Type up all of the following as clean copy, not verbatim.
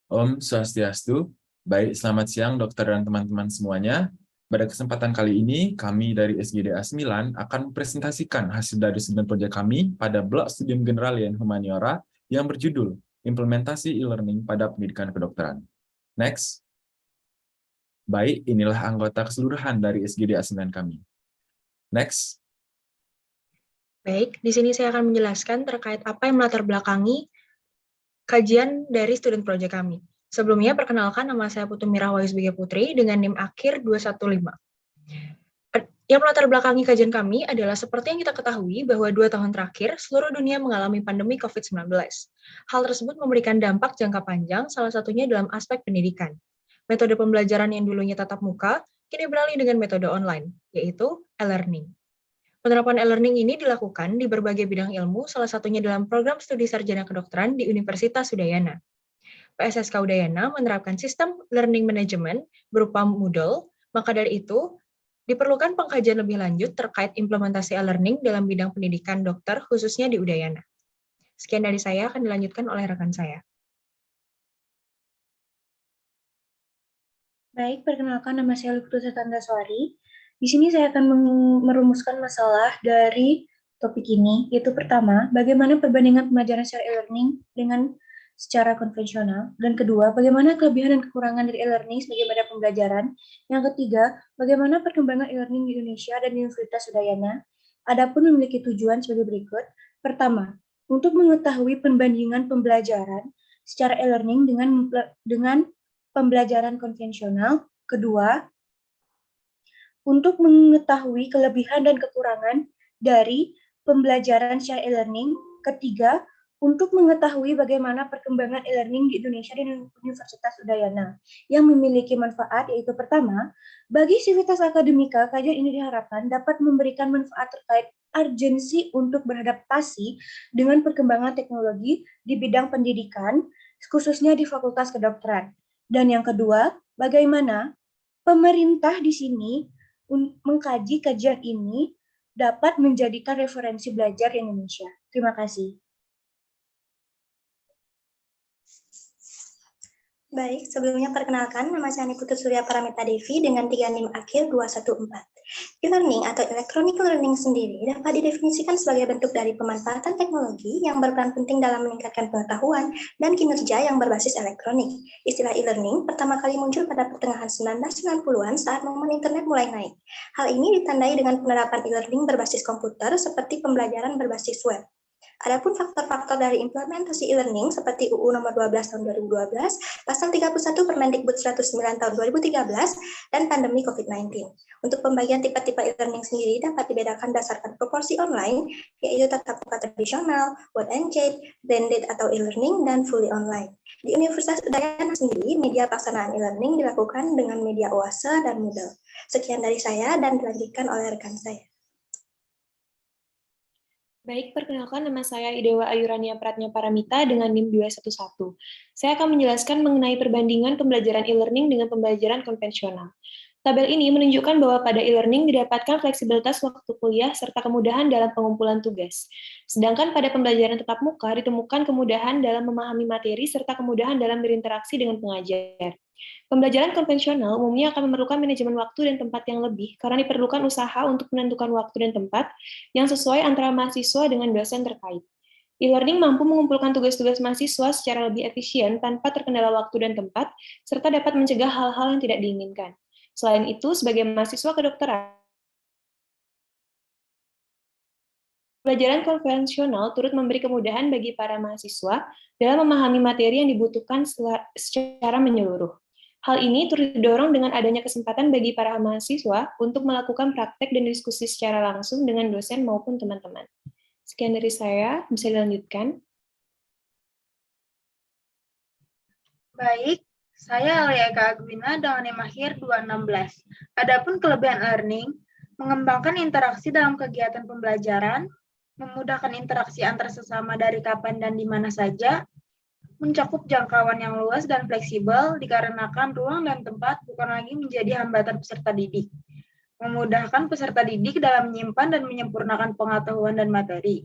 Om Swastiastu. Baik, selamat siang dokter dan teman-teman semuanya. Pada kesempatan kali ini, kami dari SGDA 9 akan mempresentasikan hasil dari studi proyek kami pada Blok Studium Generalian Humaniora yang berjudul Implementasi e-learning pada Pendidikan Kedokteran. Next. Baik, inilah anggota keseluruhan dari SGDA 9 kami. Next. Baik, di sini saya akan menjelaskan terkait apa yang melatar belakangi kajian dari student project kami. Sebelumnya, perkenalkan nama saya Putu Mirah Waisbiga Putri dengan NIM akhir 215. Yang melatar belakangi kajian kami adalah seperti yang kita ketahui bahwa 2 tahun terakhir, seluruh dunia mengalami pandemi COVID-19. Hal tersebut memberikan dampak jangka panjang, salah satunya dalam aspek pendidikan. Metode pembelajaran yang dulunya tatap muka, kini beralih dengan metode online, yaitu e-learning. Penerapan e-learning ini dilakukan di berbagai bidang ilmu, salah satunya dalam program studi sarjana kedokteran di Universitas Udayana. PSSK Udayana menerapkan sistem learning management berupa Moodle, maka dari itu, diperlukan pengkajian lebih lanjut terkait implementasi e-learning dalam bidang pendidikan dokter, khususnya di Udayana. Sekian dari saya, akan dilanjutkan oleh rekan saya. Baik, perkenalkan nama saya Lutfi Sandaswari. Di sini saya akan merumuskan masalah dari topik ini, yaitu pertama, bagaimana perbandingan pembelajaran secara e-learning dengan secara konvensional, dan kedua, bagaimana kelebihan dan kekurangan dari e-learning sebagai media pembelajaran, yang ketiga, bagaimana perkembangan e-learning di Indonesia dan di Universitas Udayana, adapun memiliki tujuan sebagai berikut. Pertama, untuk mengetahui perbandingan pembelajaran secara e-learning dengan pembelajaran konvensional. Kedua, untuk mengetahui kelebihan dan kekurangan dari pembelajaran secara e-learning. Ketiga, untuk mengetahui bagaimana perkembangan e-learning di Indonesia dan Universitas Udayana yang memiliki manfaat, yaitu pertama, bagi sivitas akademika, kajian ini diharapkan dapat memberikan manfaat terkait urgensi untuk beradaptasi dengan perkembangan teknologi di bidang pendidikan, khususnya di Fakultas Kedokteran. Dan yang kedua, bagaimana pemerintah di sini mengkaji kajian ini dapat menjadikan referensi belajar di Indonesia. Terima kasih. Baik, sebelumnya perkenalkan, nama saya Putu Surya Paramita Devi dengan 3 NIM akhir 214. E-learning atau electronic learning sendiri dapat didefinisikan sebagai bentuk dari pemanfaatan teknologi yang berperan penting dalam meningkatkan pengetahuan dan kinerja yang berbasis elektronik. Istilah e-learning pertama kali muncul pada pertengahan 1990-an saat momen internet mulai naik. Hal ini ditandai dengan penerapan e-learning berbasis komputer seperti pembelajaran berbasis web. Adapun faktor-faktor dari implementasi e-learning seperti UU nomor 12 tahun 2012, pasal 31 Permendikbud 109 tahun 2013, dan pandemi COVID-19. Untuk pembagian tipe-tipe e-learning sendiri dapat dibedakan berdasarkan proporsi online, yaitu tatap muka tradisional, web and chat, blended atau e-learning, dan fully online. Di Universitas Udayana sendiri, media pelaksanaan e-learning dilakukan dengan media OASE dan Moodle. Sekian dari saya dan dilanjutkan oleh rekan saya. Baik, perkenalkan nama saya Idewa Ayurania Pratnya Paramita dengan NIM 211. Saya akan menjelaskan mengenai perbandingan pembelajaran e-learning dengan pembelajaran konvensional. Tabel ini menunjukkan bahwa pada e-learning didapatkan fleksibilitas waktu kuliah serta kemudahan dalam pengumpulan tugas. Sedangkan pada pembelajaran tatap muka ditemukan kemudahan dalam memahami materi serta kemudahan dalam berinteraksi dengan pengajar. Pembelajaran konvensional umumnya akan memerlukan manajemen waktu dan tempat yang lebih karena diperlukan usaha untuk menentukan waktu dan tempat yang sesuai antara mahasiswa dengan dosen terkait. E-learning mampu mengumpulkan tugas-tugas mahasiswa secara lebih efisien tanpa terkendala waktu dan tempat, serta dapat mencegah hal-hal yang tidak diinginkan. Selain itu, sebagai mahasiswa kedokteran, pembelajaran konvensional turut memberi kemudahan bagi para mahasiswa dalam memahami materi yang dibutuhkan secara menyeluruh. Hal ini turut didorong dengan adanya kesempatan bagi para mahasiswa untuk melakukan praktek dan diskusi secara langsung dengan dosen maupun teman-teman. Sekian dari saya, bisa dilanjutkan. Baik, saya Alia Eka Agwina dengan NIM akhir 216. Adapun kelebihan learning, mengembangkan interaksi dalam kegiatan pembelajaran, memudahkan interaksi antar sesama dari kapan dan di mana saja, mencakup jangkauan yang luas dan fleksibel dikarenakan ruang dan tempat bukan lagi menjadi hambatan peserta didik. Memudahkan peserta didik dalam menyimpan dan menyempurnakan pengetahuan dan materi.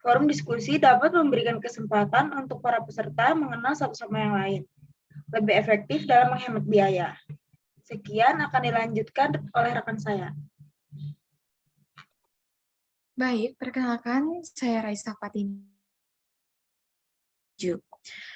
Forum diskusi dapat memberikan kesempatan untuk para peserta mengenal satu sama yang lain. lebih efektif dalam menghemat biaya. Sekian akan dilanjutkan oleh rekan saya. Baik, perkenalkan saya Raisa Fatini.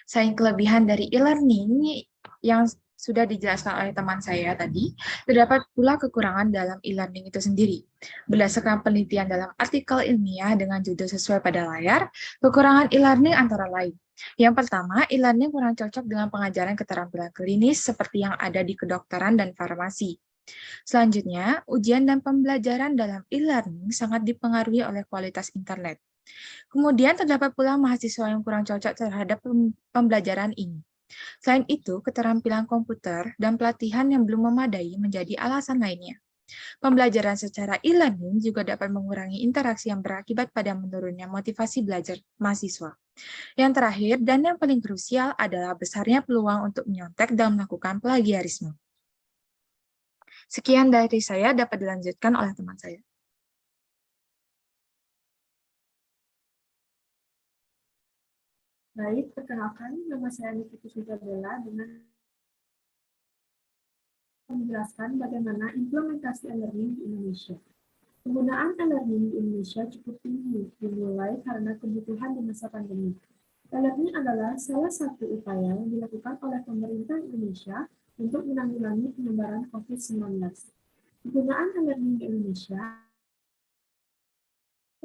Selain kelebihan dari e-learning yang sudah dijelaskan oleh teman saya tadi, terdapat pula kekurangan dalam e-learning itu sendiri. Berdasarkan penelitian dalam artikel ilmiah dengan judul sesuai pada layar, kekurangan e-learning antara lain. Yang pertama, e-learning kurang cocok dengan pengajaran keterampilan klinis seperti yang ada di kedokteran dan farmasi. Selanjutnya, ujian dan pembelajaran dalam e-learning sangat dipengaruhi oleh kualitas internet. Kemudian terdapat pula mahasiswa yang kurang cocok terhadap pembelajaran ini. Selain itu, keterampilan komputer dan pelatihan yang belum memadai menjadi alasan lainnya. Pembelajaran secara e-learning juga dapat mengurangi interaksi yang berakibat pada menurunnya motivasi belajar mahasiswa. Yang terakhir, dan yang paling krusial adalah besarnya peluang untuk menyontek dan melakukan plagiarisme. Sekian dari saya, dapat dilanjutkan oleh teman saya. Baik, perkenalkan, nama saya Nifty Sujabela dengan menjelaskan bagaimana implementasi e-learning di Indonesia. Penggunaan e-learning di Indonesia cukup tinggi, dimulai karena kebutuhan di masa pandemi. E-learning adalah salah satu upaya yang dilakukan oleh pemerintah Indonesia untuk menanggulangi penyebaran COVID-19. Penggunaan e-learning di Indonesia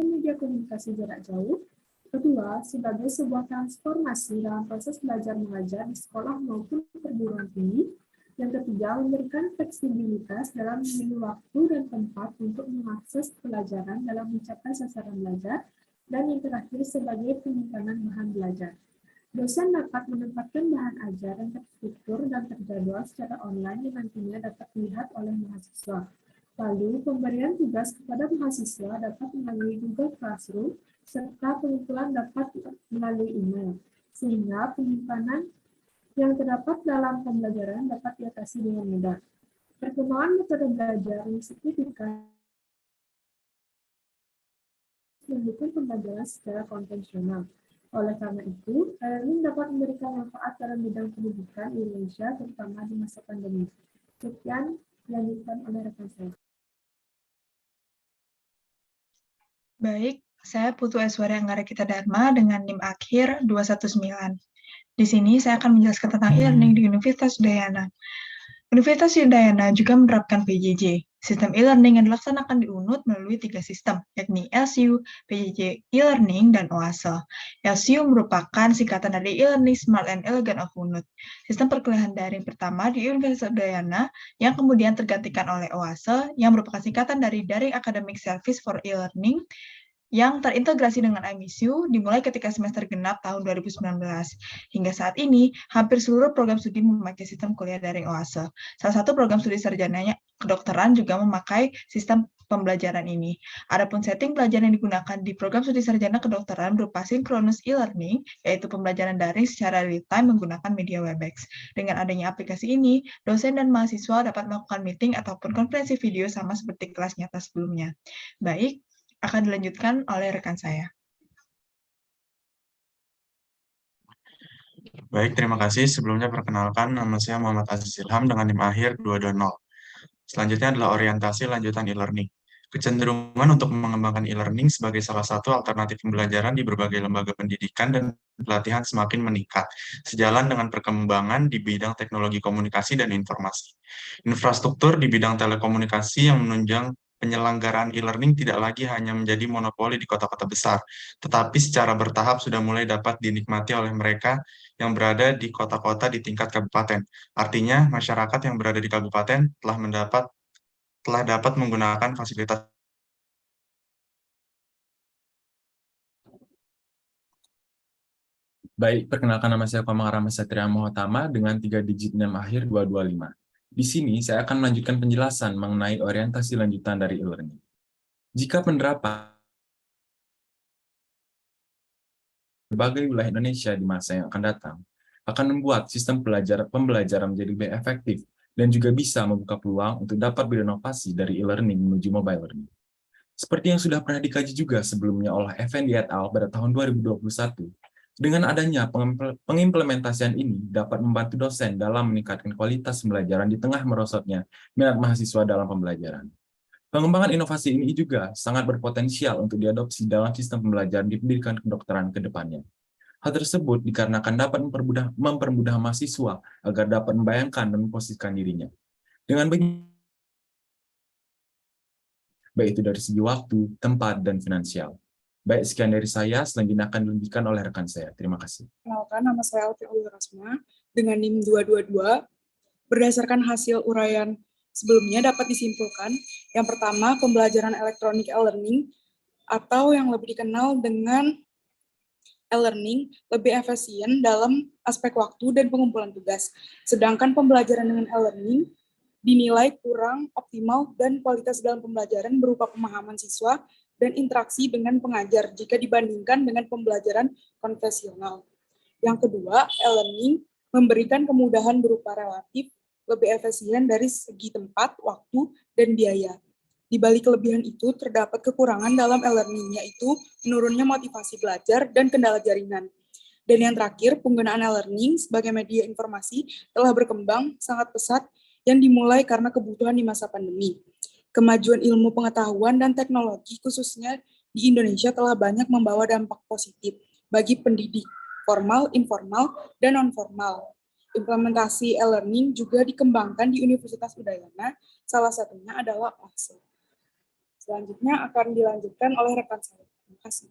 media komunikasi jarak jauh. Kedua, sebagai sebuah transformasi dalam proses belajar mengajar di sekolah maupun perguruan tinggi. Yang ketiga, memberikan fleksibilitas dalam memilih waktu dan tempat untuk mengakses pelajaran dalam mencapai sasaran belajar. Dan yang terakhir, sebagai penyimpanan bahan belajar. Dosen dapat menempatkan bahan ajar yang terstruktur dan terjadwal secara online yang nantinya dapat dilihat oleh mahasiswa. Lalu, pemberian tugas kepada mahasiswa dapat melalui Google Classroom, serta pengumpulan dapat melalui email, sehingga penyimpanan yang terdapat dalam pembelajaran dapat diatasi dengan mudah. Perkembangan metode belajar yang signifikan mendukung pembelajaran secara konvensional. Oleh karena itu, e-learning dapat memberikan manfaat dalam bidang pendidikan di Indonesia, terutama di masa pandemi. Sekian dilanjutkan oleh rekan saya. Baik, saya Putu Eswari Anggarakita Dharma dengan NIM akhir 219. Di sini saya akan menjelaskan tentang e-learning di Universitas Udayana. Universitas Udayana juga menerapkan PJJ. Sistem e-learning yang dilaksanakan di UNUD melalui 3 sistem, yakni LCU, PJJ e-learning, dan OASE. LCU merupakan singkatan dari e-learning Smart and Elegant of UNUD. Sistem perkuliahan daring pertama di Universitas Udayana yang kemudian tergantikan oleh OASE, yang merupakan singkatan dari Daring Academic Service for E-learning, yang terintegrasi dengan MISU dimulai ketika semester genap tahun 2019. Hingga saat ini, hampir seluruh program studi memakai sistem kuliah daring OASE. Salah satu program studi sarjananya kedokteran juga memakai sistem pembelajaran ini. Adapun setting pelajaran yang digunakan di program studi sarjana kedokteran berupa synchronous e-learning, yaitu pembelajaran daring secara real-time menggunakan media WebEx. Dengan adanya aplikasi ini, dosen dan mahasiswa dapat melakukan meeting ataupun konferensi video sama seperti kelas nyata sebelumnya. Baik, akan dilanjutkan oleh rekan saya. Baik, terima kasih. Sebelumnya perkenalkan, nama saya Muhammad Aziz Ilham dengan NIM akhir 220. Selanjutnya adalah orientasi lanjutan e-learning. Kecenderungan untuk mengembangkan e-learning sebagai salah satu alternatif pembelajaran di berbagai lembaga pendidikan dan pelatihan semakin meningkat, sejalan dengan perkembangan di bidang teknologi komunikasi dan informasi. Infrastruktur di bidang telekomunikasi yang menunjang penyelenggaraan e-learning tidak lagi hanya menjadi monopoli di kota-kota besar, tetapi secara bertahap sudah mulai dapat dinikmati oleh mereka yang berada di kota-kota di tingkat kabupaten. Artinya, masyarakat yang berada di kabupaten telah dapat menggunakan fasilitas. Baik, perkenalkan nama saya Komang Rama Satria Mohotama dengan 3 digit NIM akhir 225. Di sini saya akan melanjutkan penjelasan mengenai orientasi lanjutan dari e-learning. Jika penerapan berbagai wilayah Indonesia di masa yang akan datang, akan membuat sistem pembelajaran menjadi lebih efektif dan juga bisa membuka peluang untuk dapat berinovasi dari e-learning menuju mobile learning. Seperti yang sudah pernah dikaji juga sebelumnya oleh Effendi et al. Pada tahun 2021, Dengan adanya pengimplementasian ini dapat membantu dosen dalam meningkatkan kualitas pembelajaran di tengah merosotnya minat mahasiswa dalam pembelajaran. Pengembangan inovasi ini juga sangat berpotensial untuk diadopsi dalam sistem pembelajaran di pendidikan kedokteran ke depannya. Hal tersebut dikarenakan dapat mempermudah mahasiswa agar dapat membayangkan dan memposisikan dirinya. Dengan begitu, baik itu dari segi waktu, tempat, dan finansial. Baik, sekian dari saya. Selanjutnya akan dilanjutkan oleh rekan saya. Terima kasih. Kenalkan, nama saya Alfi Rasma dengan NIM 222. Berdasarkan hasil uraian sebelumnya dapat disimpulkan, yang pertama, pembelajaran elektronik e-learning atau yang lebih dikenal dengan e-learning lebih efisien dalam aspek waktu dan pengumpulan tugas. Sedangkan pembelajaran dengan e-learning dinilai kurang optimal dan kualitas dalam pembelajaran berupa pemahaman siswa dan interaksi dengan pengajar jika dibandingkan dengan pembelajaran konvensional. Yang kedua, e-learning memberikan kemudahan berupa relatif lebih efisien dari segi tempat, waktu, dan biaya. Di balik kelebihan itu, terdapat kekurangan dalam e-learning, yaitu menurunnya motivasi belajar dan kendala jaringan. Dan yang terakhir, penggunaan e-learning sebagai media informasi telah berkembang sangat pesat yang dimulai karena kebutuhan di masa pandemi. Kemajuan ilmu pengetahuan dan teknologi khususnya di Indonesia telah banyak membawa dampak positif bagi pendidik formal, informal, dan non-formal. Implementasi e-learning juga dikembangkan di Universitas Udayana, salah satunya adalah OASE. Selanjutnya akan dilanjutkan oleh rekan saya. Terima kasih.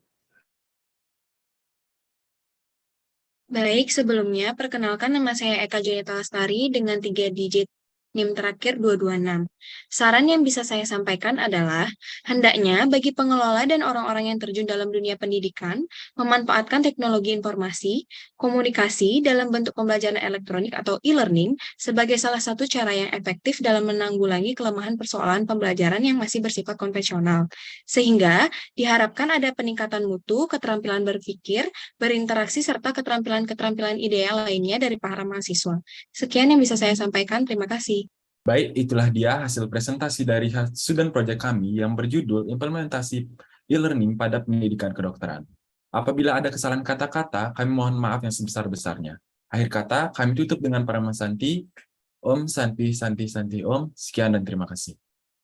Baik, sebelumnya perkenalkan nama saya Eka Jayata Lestari dengan 3 digit NIM terakhir 226. Saran yang bisa saya sampaikan adalah, hendaknya bagi pengelola dan orang-orang yang terjun dalam dunia pendidikan, memanfaatkan teknologi informasi, komunikasi dalam bentuk pembelajaran elektronik atau e-learning sebagai salah satu cara yang efektif dalam menanggulangi kelemahan persoalan pembelajaran yang masih bersifat konvensional. Sehingga diharapkan ada peningkatan mutu, keterampilan berpikir, berinteraksi, serta keterampilan-keterampilan ideal lainnya dari para mahasiswa. Sekian yang bisa saya sampaikan, terima kasih. Baik, itulah dia hasil presentasi dari student project kami yang berjudul Implementasi E-Learning pada Pendidikan Kedokteran. Apabila ada kesalahan kata-kata, kami mohon maaf yang sebesar-besarnya. Akhir kata, kami tutup dengan Paramasanti. Om Santi Santi Santi Om. Sekian dan terima kasih.